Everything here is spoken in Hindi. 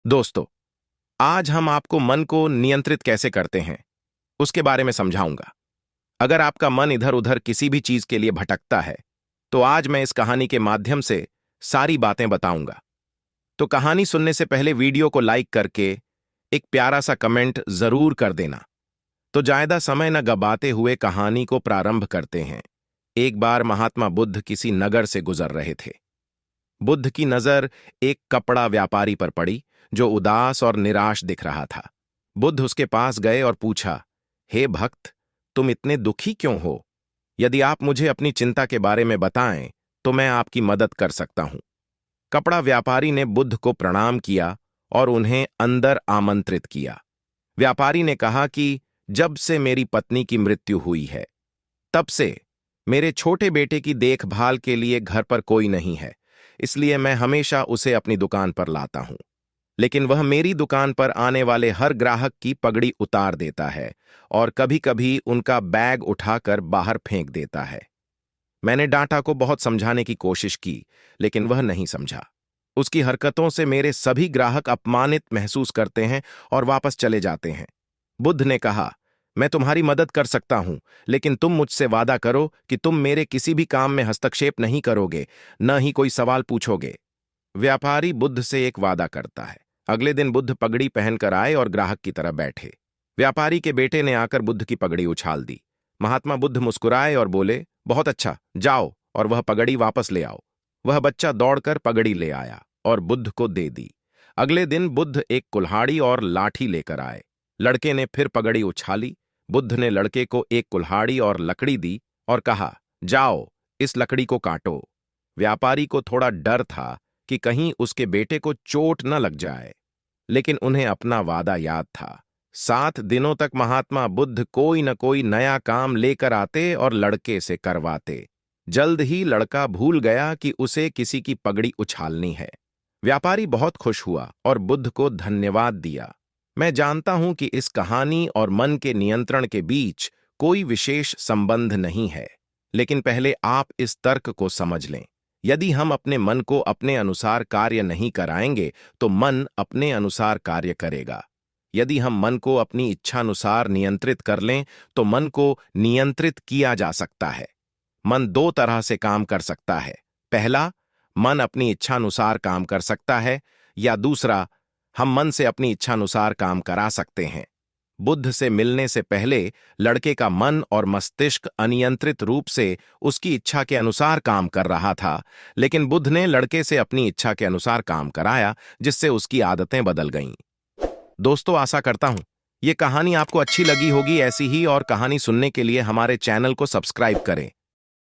दोस्तों, आज हम आपको मन को नियंत्रित कैसे करते हैं उसके बारे में समझाऊंगा। अगर आपका मन इधर उधर किसी भी चीज के लिए भटकता है तो आज मैं इस कहानी के माध्यम से सारी बातें बताऊंगा। तो कहानी सुनने से पहले वीडियो को लाइक करके एक प्यारा सा कमेंट जरूर कर देना। तो ज्यादा समय न गबाते हुए कहानी को प्रारंभ करते हैं। एक बार महात्मा बुद्ध किसी नगर से गुजर रहे थे। बुद्ध की नजर एक कपड़ा व्यापारी पर पड़ी जो उदास और निराश दिख रहा था। बुद्ध उसके पास गए और पूछा, हे भक्त, तुम इतने दुखी क्यों हो? यदि आप मुझे अपनी चिंता के बारे में बताएं तो मैं आपकी मदद कर सकता हूं। कपड़ा व्यापारी ने बुद्ध को प्रणाम किया और उन्हें अंदर आमंत्रित किया। व्यापारी ने कहा कि जब से मेरी पत्नी की मृत्यु हुई है तब से मेरे छोटे बेटे की देखभाल के लिए घर पर कोई नहीं है, इसलिए मैं हमेशा उसे अपनी दुकान पर लाता हूं। लेकिन वह मेरी दुकान पर आने वाले हर ग्राहक की पगड़ी उतार देता है और कभी-कभी उनका बैग उठाकर बाहर फेंक देता है। मैंने डांटा को बहुत समझाने की कोशिश की, लेकिन वह नहीं समझा। उसकी हरकतों से मेरे सभी ग्राहक अपमानित महसूस करते हैं और वापस चले जाते हैं। बुद्ध ने कहा, मैं तुम्हारी मदद कर सकता हूं, लेकिन तुम मुझसे वादा करो कि तुम मेरे किसी भी काम में हस्तक्षेप नहीं करोगे, न ही कोई सवाल पूछोगे। व्यापारी बुद्ध से एक वादा करता है। अगले दिन बुद्ध पगड़ी पहनकर आए और ग्राहक की तरह बैठे। व्यापारी के बेटे ने आकर बुद्ध की पगड़ी उछाल दी। महात्मा बुद्ध मुस्कुराए और बोले, बहुत अच्छा, जाओ और वह पगड़ी वापस ले आओ। वह बच्चा दौड़कर पगड़ी ले आया और बुद्ध को दे दी। अगले दिन बुद्ध एक कुल्हाड़ी और लाठी लेकर आए। लड़के ने फिर पगड़ी उछाली। बुद्ध ने लड़के को एक कुल्हाड़ी और लकड़ी दी और कहा, जाओ, इस लकड़ी को काटो। व्यापारी को थोड़ा डर था कि कहीं उसके बेटे को चोट न लग जाए, लेकिन उन्हें अपना वादा याद था। 7 दिनों तक महात्मा बुद्ध कोई न कोई नया काम लेकर आते और लड़के से करवाते। जल्द ही लड़का भूल गया कि उसे किसी की पगड़ी उछालनी है। व्यापारी बहुत खुश हुआ और बुद्ध को धन्यवाद दिया। मैं जानता हूं कि इस कहानी और मन के नियंत्रण के बीच कोई विशेष संबंध नहीं है, लेकिन पहले आप इस तर्क को समझ लें। यदि हम अपने मन को अपने अनुसार कार्य नहीं कराएंगे तो मन अपने अनुसार कार्य करेगा। यदि हम मन को अपनी इच्छानुसार नियंत्रित कर लें तो मन को नियंत्रित किया जा सकता है। मन 2 तरह से काम कर सकता है। पहला, मन अपनी इच्छानुसार काम कर सकता है, या दूसरा, हम मन से अपनी इच्छानुसार काम करा सकते हैं। बुद्ध से मिलने से पहले लड़के का मन और मस्तिष्क अनियंत्रित रूप से उसकी इच्छा के अनुसार काम कर रहा था, लेकिन बुद्ध ने लड़के से अपनी इच्छा के अनुसार काम कराया, जिससे उसकी आदतें बदल गईं। दोस्तों, आशा करता हूं ये कहानी आपको अच्छी लगी होगी। ऐसी ही और कहानी सुनने के लिए हमारे चैनल को सब्सक्राइब करें